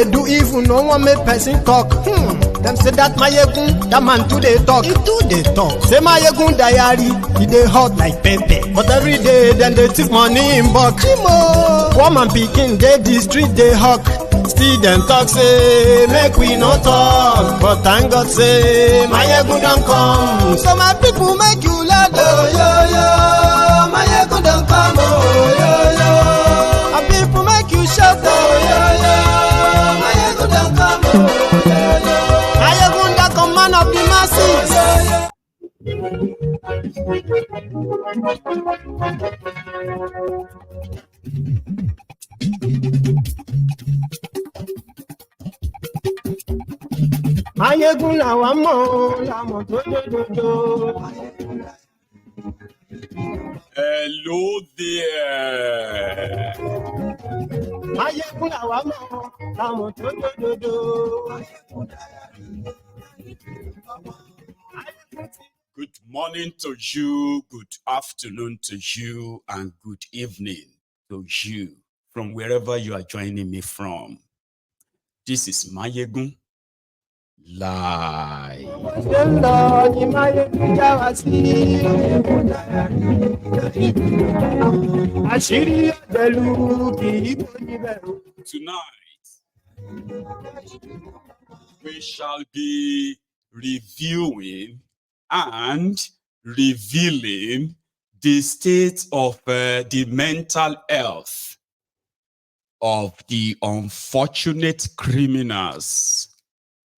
they do evil, no one make person talk. Them say that Mayegun, that man too they talk. He too they talk. Say Mayegun diary, he they hot like pepper. But every day, then they take money in bulk. Woman picking, they the street, they hawk. Still them talk, say, make we no talk. But thank God, say, Mayegun don't come. So my people make you laugh. Oh, yo, yo, Mayegun don't come. Oh, yo, yo. My people make you shout. Oh, yo, yo, Mayegun don't come. Oh, yo, yo. Mayegun the command of the masses. Mayegun làwa mọ̀, làmọ̀ tó dòdòdò. Hello there. Mayegun làwa mọ̀, làmọ̀ tó dòdòdò. Good morning to you, good afternoon to you, and good evening to you from wherever you are joining me from. This is Mayegun Live. Tonight, we shall be reviewing and revealing the state of the mental health of the unfortunate criminals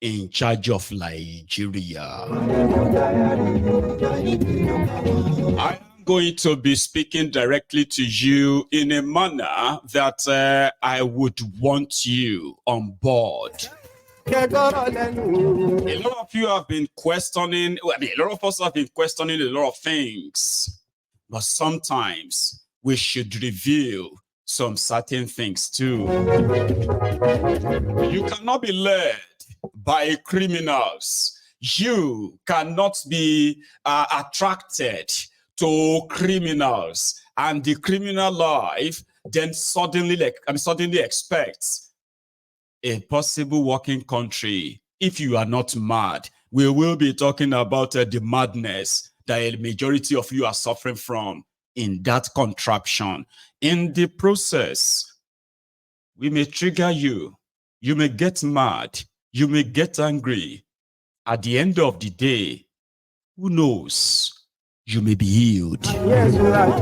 in charge of Nigeria. I am going to be speaking directly to you in a manner that I would want you on board. A lot of you have been questioning, a lot of us have been questioning a lot of things, but sometimes we should reveal some certain things too. You cannot be led by criminals. You cannot be attracted to criminals, and the criminal life then suddenly expects a possible working country. If you are not mad, we will be talking about the madness that a majority of you are suffering from in that contraption. In the process, we may trigger you. You may get mad. You may get angry. At the end of the day, who knows? You may be healed. Yes, right.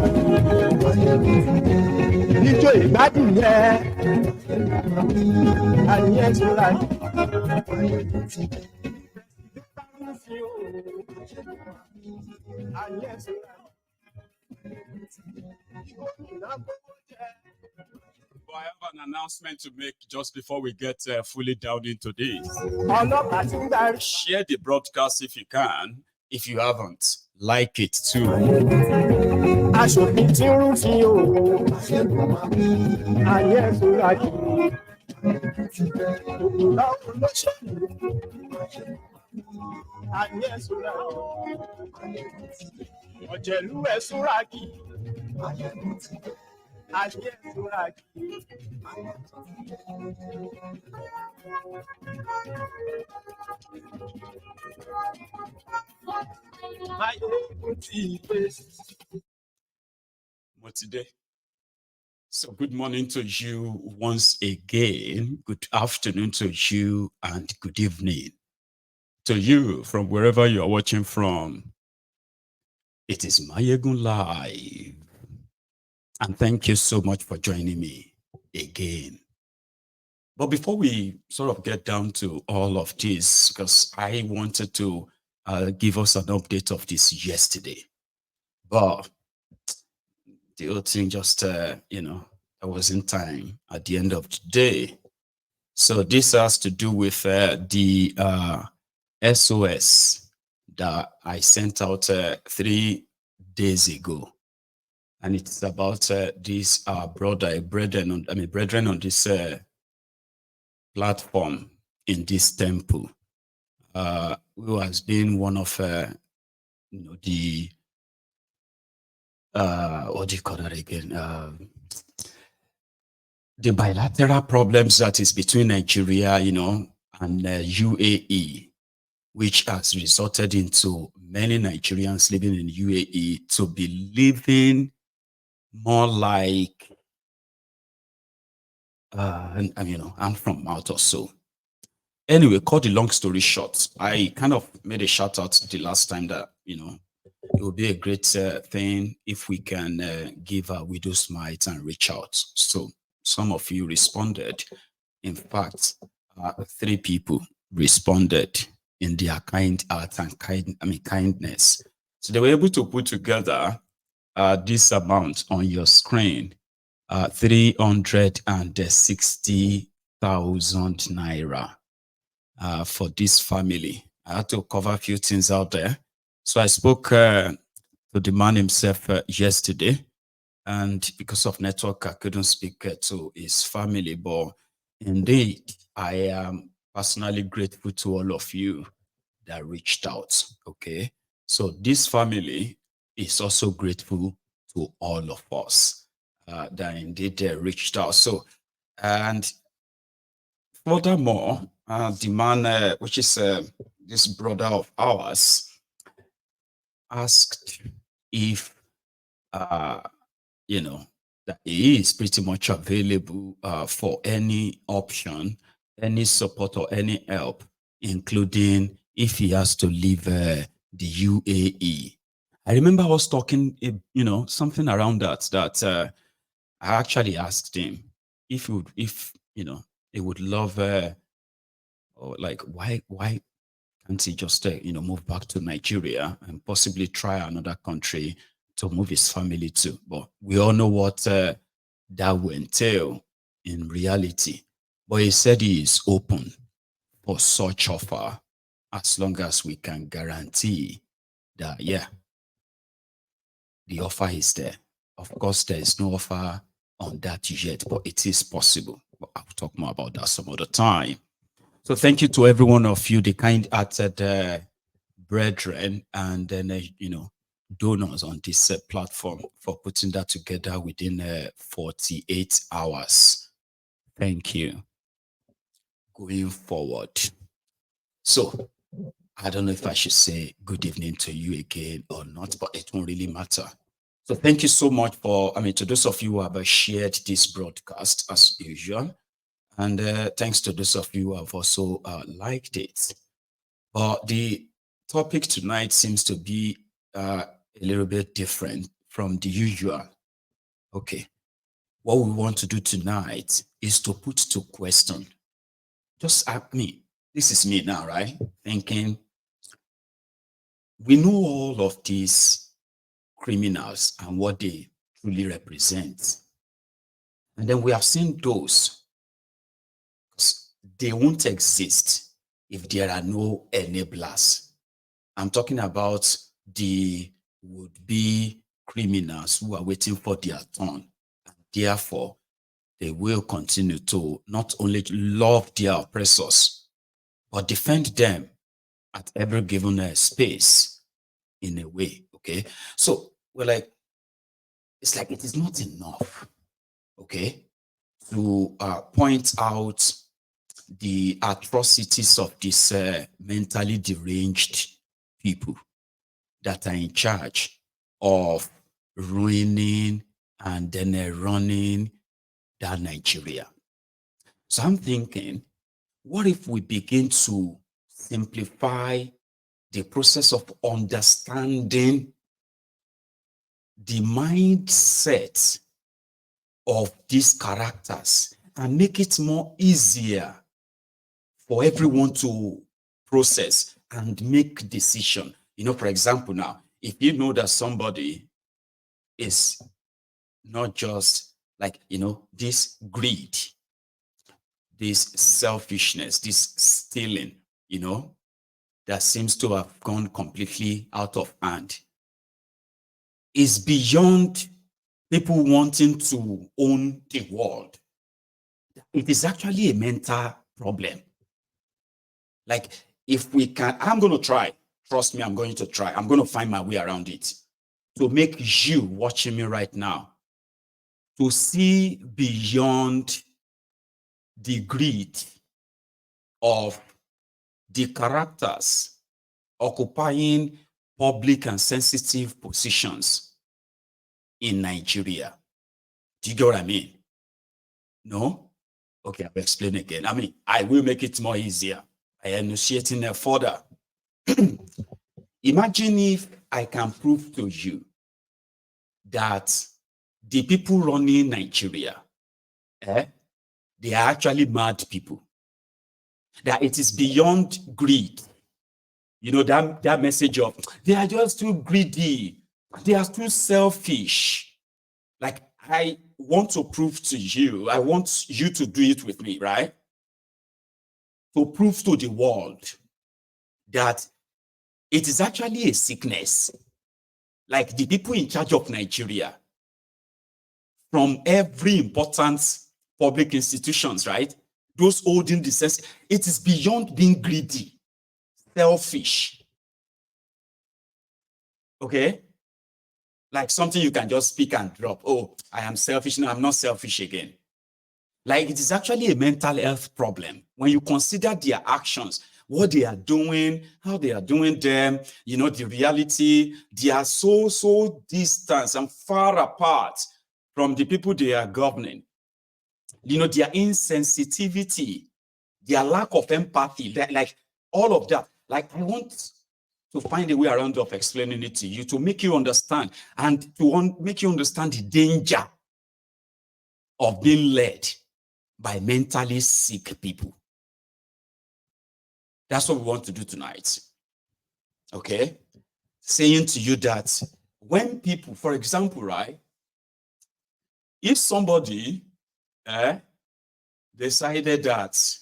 I have an announcement to make just before we get fully down into this. Share the broadcast if you can. If you haven't, like it too. So good morning to you once again. Good afternoon to you and good evening to you from wherever you are watching from. It is Mayegun Live. And thank you so much for joining me again. But before we sort of get down to all of this, because I wanted to give us an update of this yesterday, but the whole thing just, there wasn't time at the end of the day. So this has to do with the SOS that I sent out 3 days ago. And it's about this brethren on this platform in this temple, who has been one of the what do you call that again? the bilateral problems that is between Nigeria, and UAE, which has resulted into many Nigerians living in UAE to be living more like, I'm from Malta, so anyway, cut the long story short, I kind of made a shout out the last time that, it would be a great thing if we can give our widows might and reach out. So some of you responded. In fact, 3 people responded in their kind heart and kindness. So they were able to put together this amount on your screen, 360,000 naira for this family. I had to cover a few things out there. So I spoke to the man himself yesterday, and because of network, I couldn't speak to his family. But indeed, I am personally grateful to all of you that reached out. Okay. So this family is also grateful to all of us that indeed reached out. So, and furthermore, the man, which is this brother of ours, asked if, that he is pretty much available for any option, any support or any help, including if he has to leave the UAE. I remember I was talking, something around that I actually asked him if he would love, or like, why can't he just, move back to Nigeria and possibly try another country to move his family to? But we all know what that will entail in reality. But he said he is open for such offer as long as we can guarantee that, yeah, the offer is there. Of course, there is no offer on that yet, but it is possible. But I'll talk more about that some other time. So thank you to every one of you, the kind-hearted brethren, and then, donors on this platform for putting that together within 48 hours. Thank you. Going forward. So I don't know if I should say good evening to you again or not, but it won't really matter. So thank you so much to those of you who have shared this broadcast as usual. And thanks to those of you who have also liked it. But the topic tonight seems to be a little bit different from the usual. Okay. What we want to do tonight is to put to question. Just ask me. This is me now, right? Thinking, we know all of these criminals and what they truly represent. And then we have seen those. They won't exist if there are no enablers. I'm talking about the would-be criminals who are waiting for their turn. And therefore, they will continue to not only love their oppressors, but defend them at every given space in a way, okay? So we're like, it's like it is not enough, okay, to point out the atrocities of these mentally deranged people that are in charge of ruining and then running that Nigeria. So I'm thinking, what if we begin to simplify the process of understanding the mindset of these characters and make it more easier for everyone to process and make decision? For example, now, if you know that somebody is not just like, this greed, this selfishness, this stealing, that seems to have gone completely out of hand, is beyond people wanting to own the world. It is actually a mental problem. Like, if we can, I'm going to try. Trust me, I'm going to try. I'm going to find my way around it to make you watching me right now to see beyond the greed of the characters occupying public and sensitive positions in Nigeria. Do you get what I mean? No? Okay, I'll explain again. I mean, I will make it more easier by enunciating it further. Imagine if I can prove to you that the people running Nigeria, they are actually mad people. That it is beyond greed. You know, that message of, they are just too greedy. They are too selfish. Like, I want to prove to you, I want you to do it with me, right? To prove to the world that it is actually a sickness. Like the people in charge of Nigeria, from every important public institutions, right? Those holding the sense, it is beyond being greedy, selfish. Okay? Like something you can just speak and drop. Oh, I am selfish. No, I'm not selfish again. Like it is actually a mental health problem when you consider their actions, what they are doing, how they are doing them, you know, the reality. They are so distant and far apart from the people they are governing. You know, their insensitivity, their lack of empathy, like all of that. Like I want to find a way around of explaining it to you, to make you understand, and to make you understand the danger of being led by mentally sick people. That's what we want to do tonight. Okay? Saying to you that when people, for example, right, if somebody decided that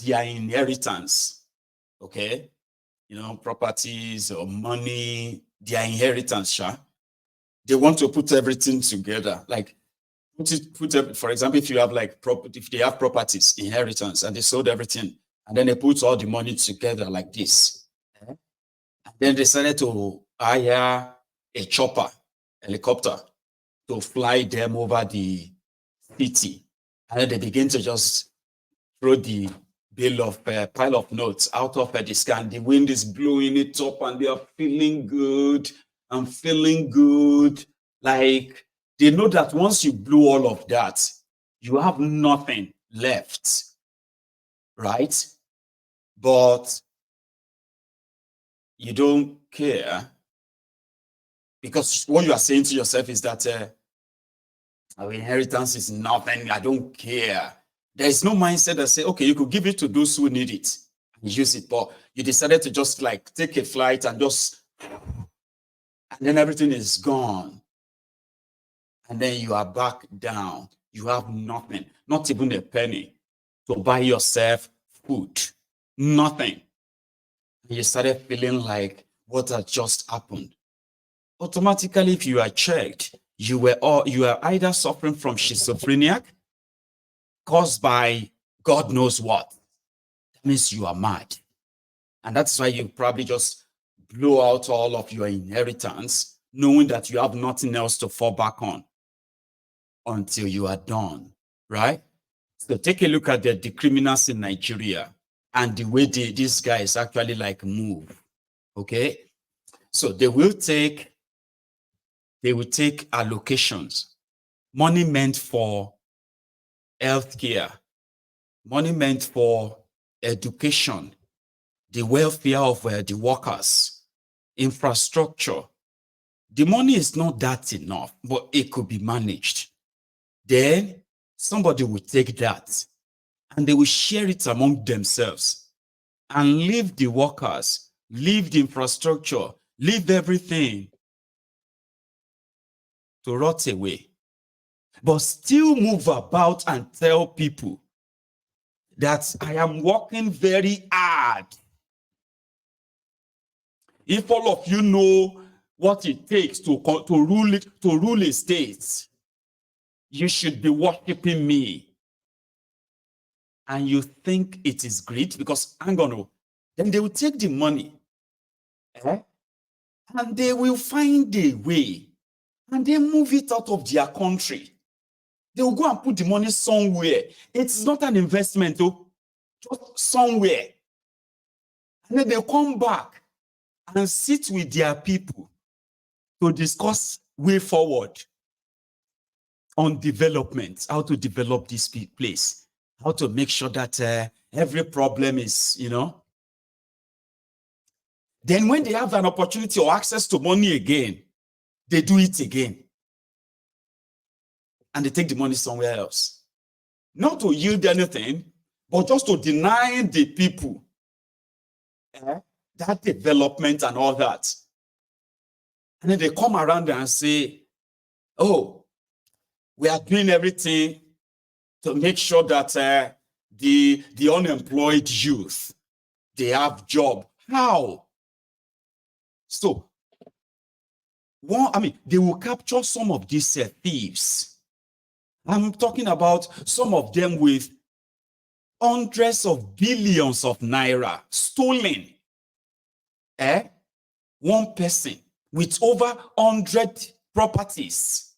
their inheritance, okay, you know, properties or money, their inheritance, they want to put everything together. Like, for example, if you have like if they have properties, inheritance, and they sold everything, and then they put all the money together like this. And then they decided to hire a helicopter, to fly them over the city. And then they begin to just throw the pile of notes out of the sky. The wind is blowing it up and they are feeling good. I'm feeling good. Like they know that once you blew all of that, you have nothing left, right? But you don't care, because what you are saying to yourself is that our inheritance is nothing. I don't care. There is no mindset that say, okay, you could give it to those who need it and use it, but you decided to just like take a flight and just, and then everything is gone. And then you are back down. You have nothing, not even a penny to buy yourself food. Nothing. And you started feeling like what had just happened. Automatically, if you are checked, you are either suffering from schizophrenia caused by God knows what. That means you are mad. And that's why you probably just blow out all of your inheritance, knowing that you have nothing else to fall back on until you are done, right? So take a look at the criminals in Nigeria and the way these guys actually like move, okay? So they will take allocations, money meant for healthcare, money meant for education, the welfare of the workers, infrastructure. The money is not that enough, but it could be managed. Then somebody will take that and they will share it among themselves and leave the workers, leave the infrastructure, leave everything to rot away, but still move about and tell people that I am working very hard. If all of you know what it takes to rule a state, you should be worshiping me. And you think it is great because hang on, then they will take the money, and they will find a way and then move it out of their country. They will go and put the money somewhere. It's not an investment, though, just somewhere. And then they come back and sit with their people to discuss way forward on development, how to develop this place, how to make sure that every problem is, Then when they have an opportunity or access to money again, they do it again. And they take the money somewhere else. Not to yield anything, but just to deny the people that development and all that. And then they come around and say, oh, we are doing everything to make sure that the unemployed youth, they have job. How? So, they will capture some of these thieves. I'm talking about some of them with hundreds of billions of naira stolen. One person with over 100 properties,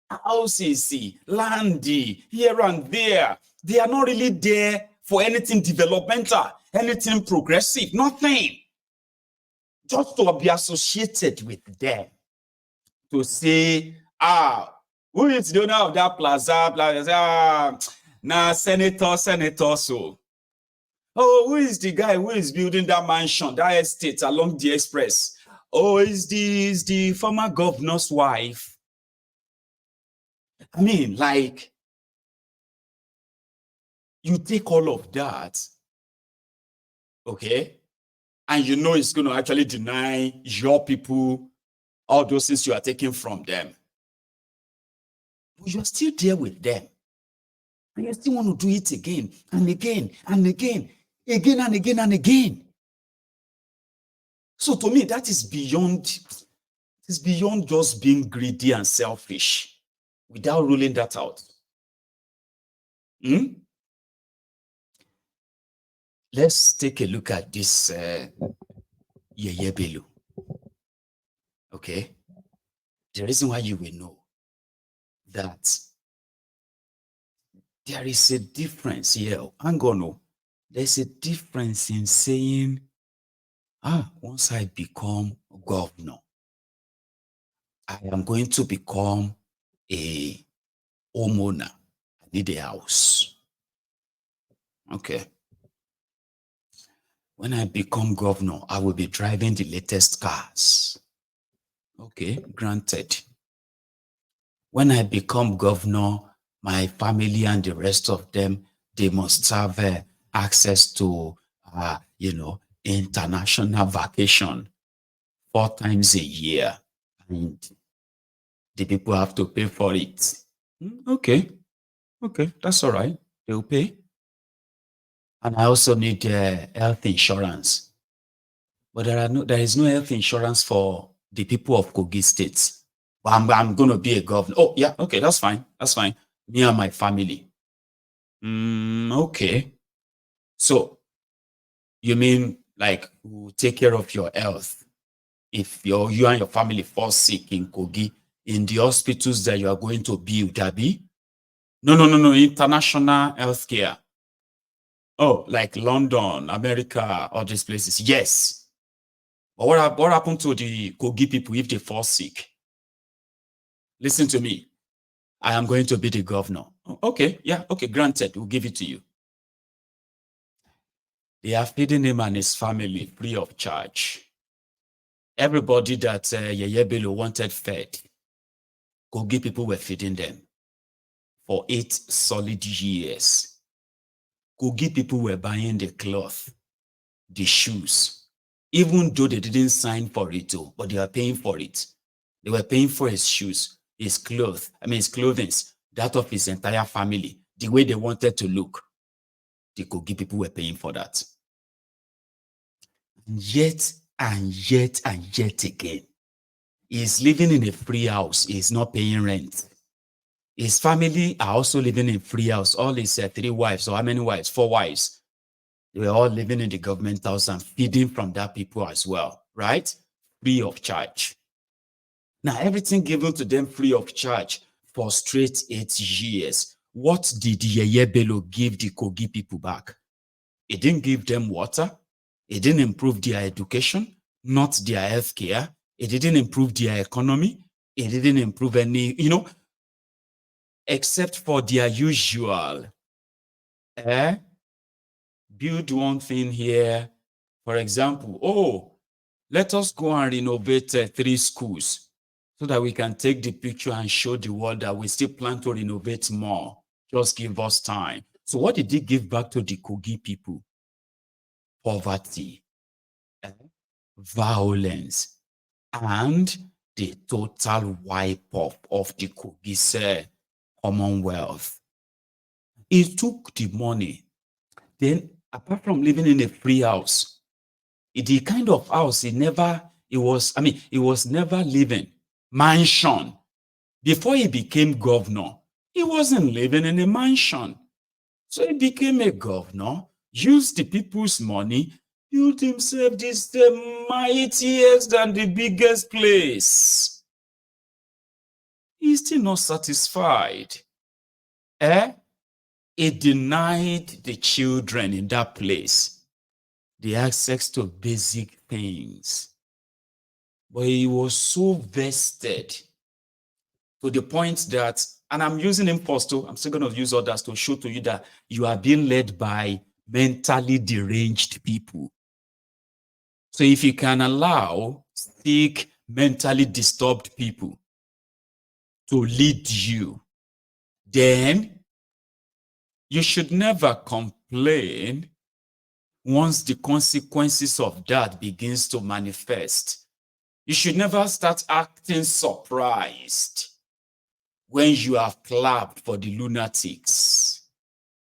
houses, land here and there. They are not really there for anything developmental, anything progressive, nothing. Just to be associated with them. To say, who is the owner of that plaza? Nah, senator, so. Oh, who is the guy who is building that mansion, that estate along the express? Oh, is the former governor's wife. I mean, like, you take all of that, okay, and you know it's going to actually deny your people all those things you are taking from them. But you're still there with them. And you still want to do it again and again and again, again and again and again. So to me, that is beyond just being greedy and selfish without ruling that out. Let's take a look at this Yeye Bello. Okay? The reason why you will know that there is a difference here. Hang on. There's a difference in saying, once I become governor, I am going to become a homeowner. I need a house. Okay. When I become governor, I will be driving the latest cars. Okay, granted. When I become governor, my family and the rest of them, they must have access to, international vacation 4 times a year. And the people have to pay for it. Okay, that's all right. They'll pay. And I also need health insurance. But there is no health insurance for the people of Kogi State. But I'm going to be a governor. Oh, yeah, okay, that's fine. That's fine. Me and my family. Okay. So, you mean like we'll take care of your health if you and your family fall sick in Kogi, in the hospitals that you are going to build, Abi? No, international healthcare. Oh, like London, America, all these places. Yes. But what happened to the Kogi people if they fall sick? Listen to me. I am going to be the governor. Okay, yeah, okay, granted, we'll give it to you. They are feeding him and his family free of charge. Everybody that Yeye Bello wanted fed, Kogi people were feeding them for 8 solid years. Kogi people were buying the cloth, the shoes, even though they didn't sign for it, but they were paying for it. They were paying for his shoes, his clothes, his clothing, that of his entire family, the way they wanted to look. The Kogi people were paying for that. And yet again, he's living in a free house. He's not paying rent. His family are also living in free house. All his 3 wives, or how many wives? 4 wives. They were all living in the government house and feeding from that people as well, right? Free of charge. Now, everything given to them free of charge for straight 8 years. What did Yeye Bello give the Kogi people back? It didn't give them water. It didn't improve their education, not their health care. It didn't improve their economy. It didn't improve any, except for their usual. Build one thing here. For example, let us go and renovate 3 schools so that we can take the picture and show the world that we still plan to renovate more. Just give us time. So what did he give back to the Kogi people? Poverty, violence, and the total wipe-up of the Kogi Commonwealth. He took the money. Then, apart from living in a free house, the kind of house he was never living. Mansion. Before he became governor, he wasn't living in a mansion. So he became a governor, used the people's money, built himself this mightiest and the biggest place. He's still not satisfied. He denied the children in that place the access to basic things. But he was so vested to the point that, and I'm using him first too, I'm still going to use others to show to you that you are being led by mentally deranged people. So if you can allow sick, mentally disturbed people to lead you, then you should never complain once the consequences of that begins to manifest. You should never start acting surprised when you have clapped for the lunatics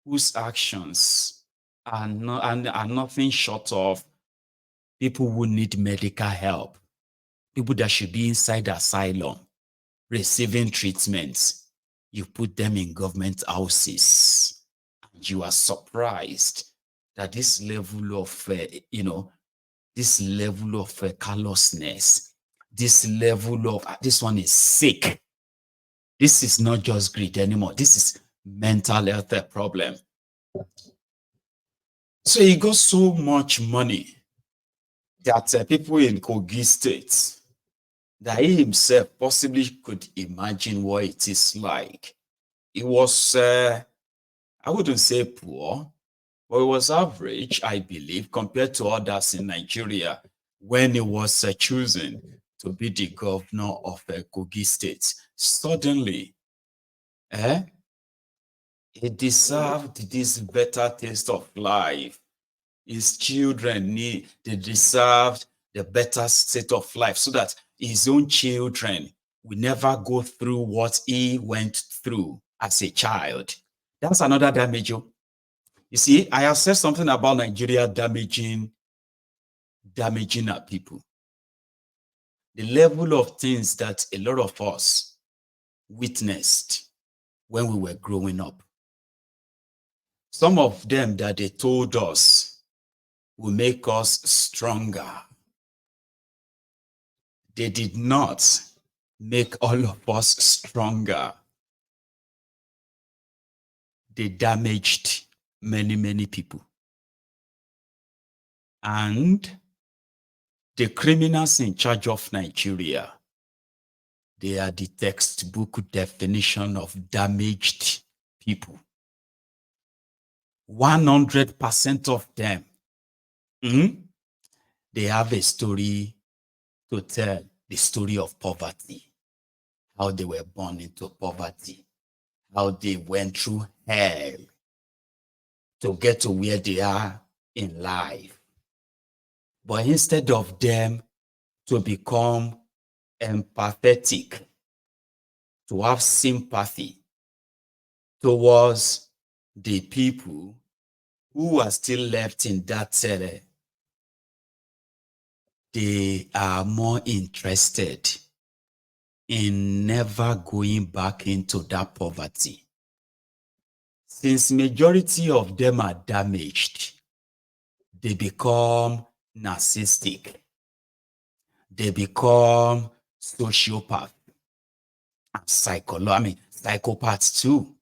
whose actions are nothing short of people who need medical help, people that should be inside asylum, receiving treatments. You put them in government houses, and you are surprised that this level of, callousness, this level of, this one is sick. This is not just greed anymore. This is mental health problem. So he got so much money that people in Kogi State, that he himself possibly could imagine what it is like. It was, I wouldn't say poor, but it was average, I believe, compared to others in Nigeria when he was chosen to be the governor of Kogi State. Suddenly, he deserved this better taste of life. His children they deserved the better state of life so that his own children will never go through what he went through as a child. That's another damage. You see, I have said something about Nigeria damaging our people. The level of things that a lot of us witnessed when we were growing up. Some of them that they told us will make us stronger. They did not make all of us stronger. They damaged many, many people. And the criminals in charge of Nigeria, they are the textbook definition of damaged people. 100% of them, they have a story to tell, the story of poverty, how they were born into poverty, how they went through hell to get to where they are in life. But instead of them to become empathetic, to have sympathy towards the people who are still left in that cell, they are more interested in never going back into that poverty. Since majority of them are damaged, they become narcissistic. They become sociopath and psychopaths too.